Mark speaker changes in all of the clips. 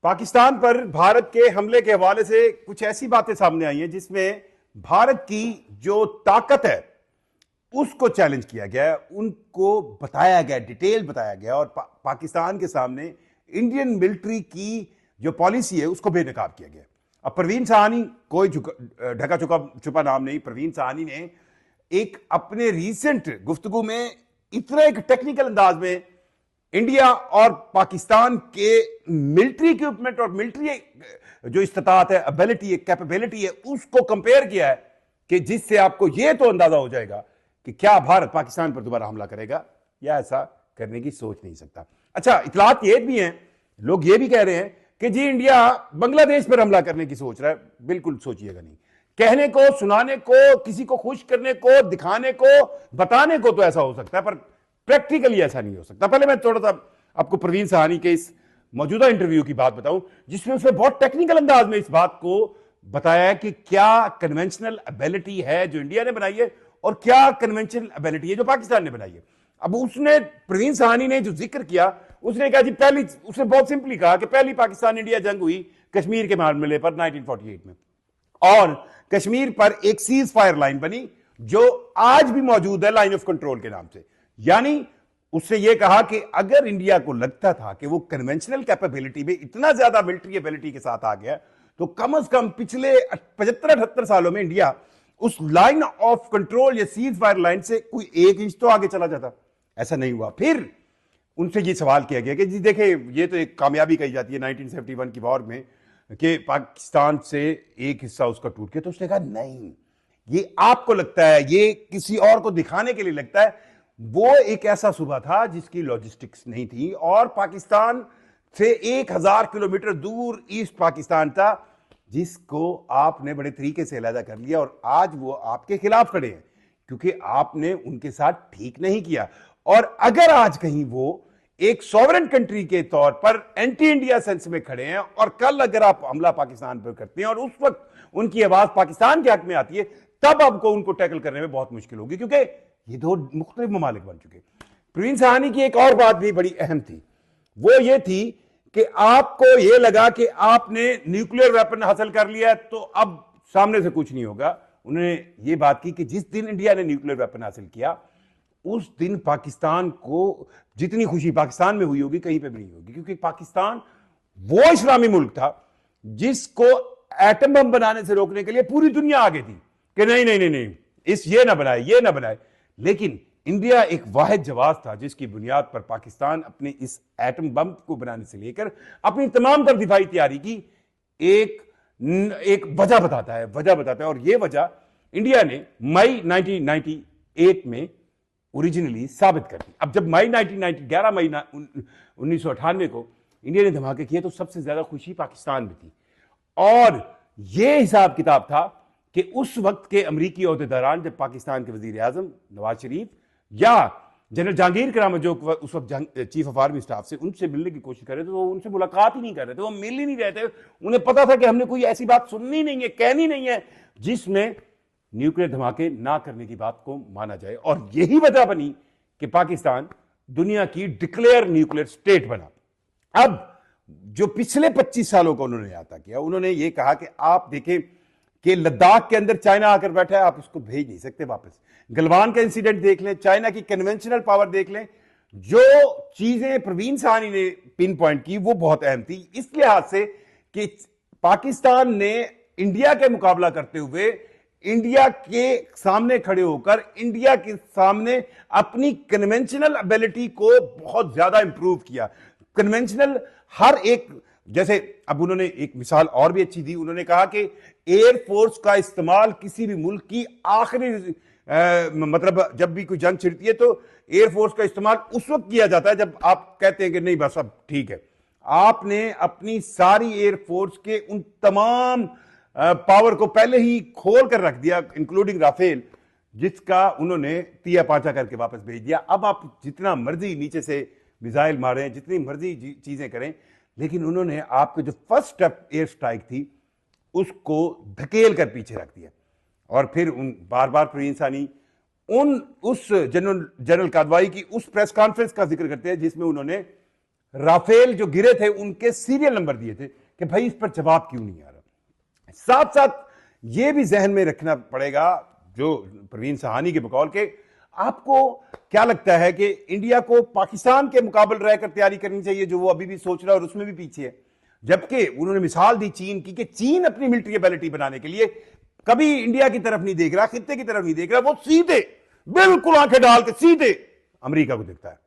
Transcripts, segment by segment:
Speaker 1: पाकिस्तान पर भारत के हमले के हवाले से कुछ ऐसी बातें सामने आई हैं जिसमें भारत की जो ताकत है उसको चैलेंज किया गया है, उनको बताया गया, डिटेल बताया गया और पाकिस्तान के सामने इंडियन मिलिट्री की जो पॉलिसी है उसको बेनकाब किया गया। अब परवीन साहनी कोई ढका छुपा नाम नहीं। परवीन साहनी ने एक अपने रीसेंट गुफ्तगू में इतना एक टेक्निकल अंदाज में इंडिया और पाकिस्तान के मिलिट्री इक्विपमेंट और मिलिट्री जो इस्तात है, एबिलिटी है, कैपेबिलिटी है, उसको कंपेयर किया है कि जिससे आपको यह तो अंदाजा हो जाएगा कि क्या भारत पाकिस्तान पर दोबारा हमला करेगा या ऐसा करने की सोच नहीं सकता। अच्छा, इतलात ये भी हैं, लोग ये भी कह रहे हैं कि जी इंडिया बांग्लादेश पर हमला करने की सोच रहा है। बिल्कुल सोचिएगा नहीं। कहने को, सुनाने को, किसी को खुश करने को, दिखाने को, बताने को तो ऐसा हो सकता है, पर प्रैक्टिकली ऐसा नहीं हो सकता। पहले मैं थोड़ा सा आपको परवीन साहनी के इस मौजूदा इंटरव्यू की बात बताऊं जिसमें उसने बहुत टेक्निकल अंदाज में इस बात को बताया है कि क्या कन्वेंशनल एबिलिटी है जो इंडिया ने बनाई है और क्या कन्वेंशनल एबिलिटी है जो पाकिस्तान ने बनाई है। अब उसने, परवीन साहनी ने जो जिक्र किया, उसने कहा जी उसने बहुत सिंपली कहा कि पहली पाकिस्तान इंडिया जंग हुई कश्मीर के मामले पर 1948 में और कश्मीर पर एक सीज फायर लाइन बनी जो आज भी मौजूद है, लाइन ऑफ कंट्रोल के नाम से। यानी उसने यह कहा कि अगर इंडिया को लगता था कि वो कन्वेंशनल कैपेबिलिटी में इतना ज्यादा मिलिट्री एबिलिटी के साथ आ गया तो कम से कम पिछले 75-78 सालों में इंडिया उस लाइन ऑफ कंट्रोल या सीज फायर लाइन से कोई 1 इंच तो आगे चला जाता। ऐसा नहीं हुआ। फिर उनसे यह सवाल किया गया कि जी देखिए, ये तो एक कामयाबी कही जाती है 1971 की वॉर में कि पाकिस्तान से एक हिस्सा उसका टूट गया। तो उसने कहा नहीं, ये आपको लगता है, ये किसी और को दिखाने के लिए लगता है। वो एक ऐसा सूबा था जिसकी लॉजिस्टिक्स नहीं थी और पाकिस्तान से 1000 किलोमीटर दूर ईस्ट पाकिस्तान था जिसको आपने बड़े तरीके से अलहदा कर लिया और आज वो आपके खिलाफ खड़े हैं क्योंकि आपने उनके साथ ठीक नहीं किया। और अगर आज कहीं वो एक सॉवरेन कंट्री के तौर पर एंटी इंडिया सेंस में खड़े हैं और कल अगर आप हमला पाकिस्तान पर करते हैं और उस वक्त उनकी आवाज पाकिस्तान के हक में आती है, तब आपको उनको टैकल करने में बहुत मुश्किल होगी क्योंकि ये दो मुख्तलिफ ममालिक बन चुके। परवीन साहनी की एक और बात भी बड़ी अहम थी, वो ये थी कि आपको ये लगा कि आपने न्यूक्लियर वेपन हासिल कर लिया तो अब सामने से कुछ नहीं होगा। उन्होंने ये बात की कि जिस दिन इंडिया ने न्यूक्लियर वेपन हासिल किया उस दिन पाकिस्तान को जितनी खुशी पाकिस्तान में हुई होगी कहीं पे भी नहीं होगी, क्योंकि पाकिस्तान वो इस्लामी मुल्क था जिसको एटम बम बनाने से रोकने के लिए पूरी दुनिया आगे थी कि नहीं नहीं नहीं नहीं, इस ये ना बनाए, ये ना बनाए। लेकिन इंडिया एक वाहिद जवाब था जिसकी बुनियाद पर पाकिस्तान अपने इस एटम बम को बनाने से लेकर अपनी तमाम तर दिफाई तैयारी की एक वजह बताता है और यह वजह इंडिया ने मई 1998 में ओरिजिनली साबित कर दी। अब जब 11 मई 1998 को इंडिया ने धमाके किए तो सबसे ज्यादा खुशी पाकिस्तान में थी और यह हिसाब किताब था कि उस वक्त के अमरीकी ओहदेदारान जब पाकिस्तान के वजीर आजम नवाज शरीफ या जनरल जहांगीर करामत जो उस वक्त चीफ ऑफ आर्मी स्टाफ से उनसे मिलने की कोशिश कर रहे थे तो वो उनसे मुलाकात ही नहीं कर रहे थे, वो मिल ही नहीं रहे थे। उन्हें पता था कि हमने कोई ऐसी बात सुननी नहीं है, कहनी नहीं है जिसमें न्यूक्लियर धमाके ना करने की बात को माना जाए। और यही वजह बनी कि पाकिस्तान दुनिया की डिक्लेयर न्यूक्लियर स्टेट बना। अब जो पिछले 25 सालों का उन्होंने आता किया, उन्होंने ये कहा कि आप देखें कि लद्दाख के अंदर चाइना आकर बैठा है, आप उसको भेज नहीं सकते वापस। गलवान का इंसिडेंट देख लें, चाइना की कन्वेंशनल पावर देख लें। जो चीजें परवीन साहनी ने पिन पॉइंट की वो बहुत अहम थी इस लिहाज से कि पाकिस्तान ने इंडिया के मुकाबला करते हुए इंडिया के सामने खड़े होकर इंडिया के सामने अपनी कन्वेंशनल एबिलिटी को बहुत ज्यादा इंप्रूव किया। कन्वेंशनल हर एक, जैसे अब उन्होंने एक मिसाल और भी अच्छी दी, उन्होंने कहा कि एयरफोर्स का इस्तेमाल किसी भी मुल्क की आखिरी मतलब जब भी कोई जंग छिड़ती है तो एयरफोर्स का इस्तेमाल उस वक्त किया जाता है जब आप कहते हैं कि नहीं बस अब ठीक है। आपने अपनी सारी एयरफोर्स के उन तमाम पावर को पहले ही खोल कर रख दिया, इंक्लूडिंग राफेल, जिसका उन्होंने तिया पांचा करके वापस भेज दिया। अब आप जितना मर्जी नीचे से मिसाइल मारें, जितनी मर्जी चीजें करें, लेकिन उन्होंने आपको जो फर्स्ट स्टेप एयर स्ट्राइक थी उसको धकेल कर पीछे रख दिया। और फिर उन बार बार परवीन साहनी उस जनरल कादवाई की उस प्रेस कॉन्फ्रेंस का जिक्र करते हैं जिसमें उन्होंने राफेल जो गिरे थे उनके सीरियल नंबर दिए थे कि भाई इस पर जवाब क्यों नहीं आ रहा। साथ साथ यह भी जहन में रखना पड़ेगा, जो प्रवीण सहानी के बकौल के, आपको क्या लगता है कि इंडिया को पाकिस्तान के मुकाबले रहकर तैयारी करनी चाहिए, जो वो अभी भी सोच रहा है और उसमें भी पीछे है? जबकि उन्होंने मिसाल दी चीन की कि चीन अपनी मिलिट्री एबिलिटी बनाने के लिए कभी इंडिया की तरफ नहीं देख रहा, खित्ते की तरफ नहीं देख रहा, वो सीधे बिल्कुल आंखें डाल के सीधे अमेरिका को देखता है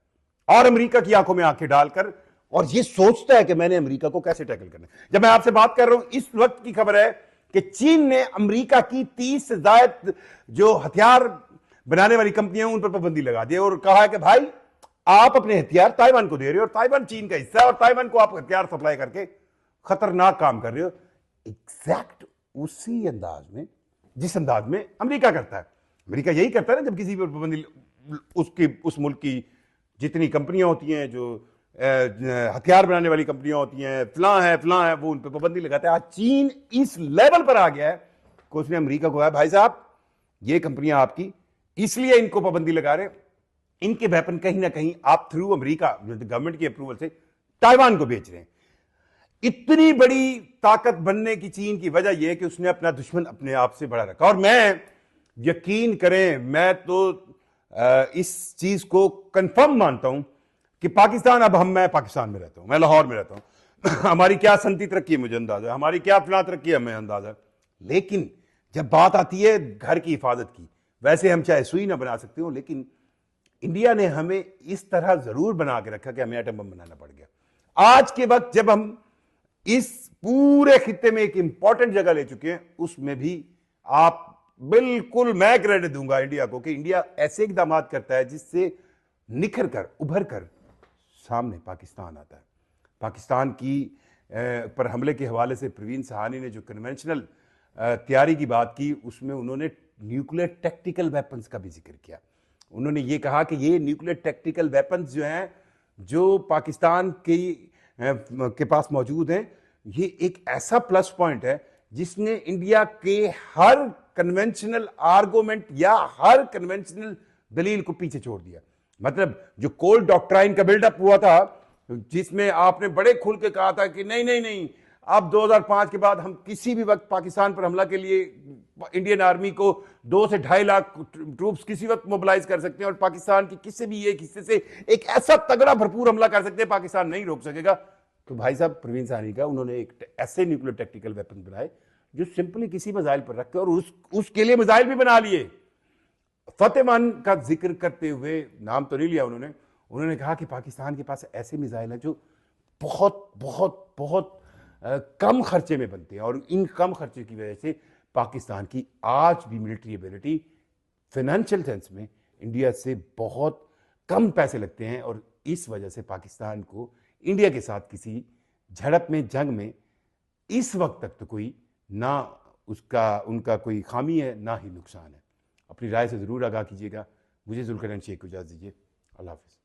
Speaker 1: और अमेरिका की आंखों में आंखें डालकर और ये सोचता है कि मैंने अमेरिका को कैसे टैकल करना है। जब मैं आपसे बात कर रहा हूं, इस वक्त की खबर है कि चीन ने अमेरिका की 30 से ज्यादा जो हथियार बनाने वाली कंपनियां उन पर पाबंदी लगा दी और कहा है कि भाई आप अपने हथियार ताइवान को दे रहे हो और ताइवान चीन का हिस्सा है और ताइवान को आप हथियार सप्लाई करके खतरनाक काम कर रहे हो। एग्जैक्ट उसी अंदाज में जिस अंदाज में अमेरिका करता है। अमेरिका यही करता है ना, जब किसी पर पाबंदी उस मुल्क की जितनी कंपनियां होती हैं, जो हथियार बनाने वाली कंपनियां होती हैं, फलां है, वो उन पर पाबंदी लगाता है। आज चीन इस लेवल पर आ गया है कि उसने अमेरिका को कहा भाई साहब ये कंपनियां आपकी, इसलिए इनको पाबंदी लगा रहे, इनके वेपन कहीं ना कहीं आप थ्रू अमेरिका गवर्नमेंट की अप्रूवल से ताइवान को बेच रहे हैं। इतनी बड़ी ताकत बनने की चीन की वजह यह है कि उसने अपना दुश्मन अपने आप से बड़ा रखा। और मैं, यकीन करें, मैं तो इस चीज को कंफर्म मानता हूं कि पाकिस्तान, अब मैं पाकिस्तान में रहता हूं, मैं लाहौर में रहता हूं हमारी क्या संती तरक्की है मुझे अंदाजा है, हमारी क्या फला तरक्की है हमें अंदाजा है, लेकिन जब बात आती है घर की हिफाजत की, वैसे हम चाहे सुई ना बना सकते हो, लेकिन इंडिया ने हमें इस तरह जरूर बना के रखा कि हमें एटम बम बनाना पड़ गया। आज के वक्त जब हम इस पूरे खित्ते में एक इंपॉर्टेंट जगह ले चुके हैं, उसमें भी आप बिल्कुल, मैं क्रेडिट दूंगा इंडिया को कि इंडिया ऐसे इकदाम करता है जिससे निखर कर उभर कर सामने पाकिस्तान आता है। पाकिस्तान की पर हमले के हवाले से प्रवीण सहानी ने जो कन्वेंशनल तैयारी की बात की, उसमें उन्होंने न्यूक्लियर टैक्टिकल वेपन्स का भी जिक्र किया। उन्होंने ये कहा कि ये न्यूक्लियर टैक्टिकल वेपन्स जो हैं, जो पाकिस्तान के पास मौजूद हैं, ये एक ऐसा प्लस पॉइंट है जिसने इंडिया के हर कन्वेंशनल आर्गुमेंट या हर कन्वेंशनल दलील को पीछे छोड़ दिया। मतलब जो कोल्ड डॉक्ट्राइन का बिल्डअप हुआ था, जिसमें आपने बड़े खुल के कहा था कि नहीं नहीं नहीं, अब 2005 के बाद हम किसी भी वक्त पाकिस्तान पर हमला के लिए इंडियन आर्मी को 2 से 2.5 लाख ट्रूप्स किसी वक्त मोबिलाइज कर सकते हैं और पाकिस्तान की किसी भी एक हिस्से से एक ऐसा तगड़ा भरपूर हमला कर सकते हैं, पाकिस्तान नहीं रोक सकेगा। तो भाई साहब प्रवीण सहानी का उन्होंने एक ऐसे न्यूक्लियर टैक्टिकल वेपन बनाए जो सिंपली किसी मिसाइल पर रख के, और उसके लिए मिसाइल भी बना लिए। फतेहमान का जिक्र करते हुए, नाम तो नहीं लिया उन्होंने कहा कि पाकिस्तान के पास ऐसे मिसाइल है जो बहुत बहुत बहुत कम खर्चे में बनते हैं और इन कम खर्चे की वजह से पाकिस्तान की आज भी मिलिट्री एबिलिटी फाइनेंशियल सेंस में इंडिया से बहुत कम पैसे लगते हैं और इस वजह से पाकिस्तान को इंडिया के साथ किसी झड़प में, जंग में इस वक्त तक तो कोई ना उनका कोई खामी है ना ही नुकसान है। अपनी राय से ज़रूर आगाह कीजिएगा। मुझे जुल्करनैन शेख को इजाज़त दीजिए। अल्लाह हाफ़िज़।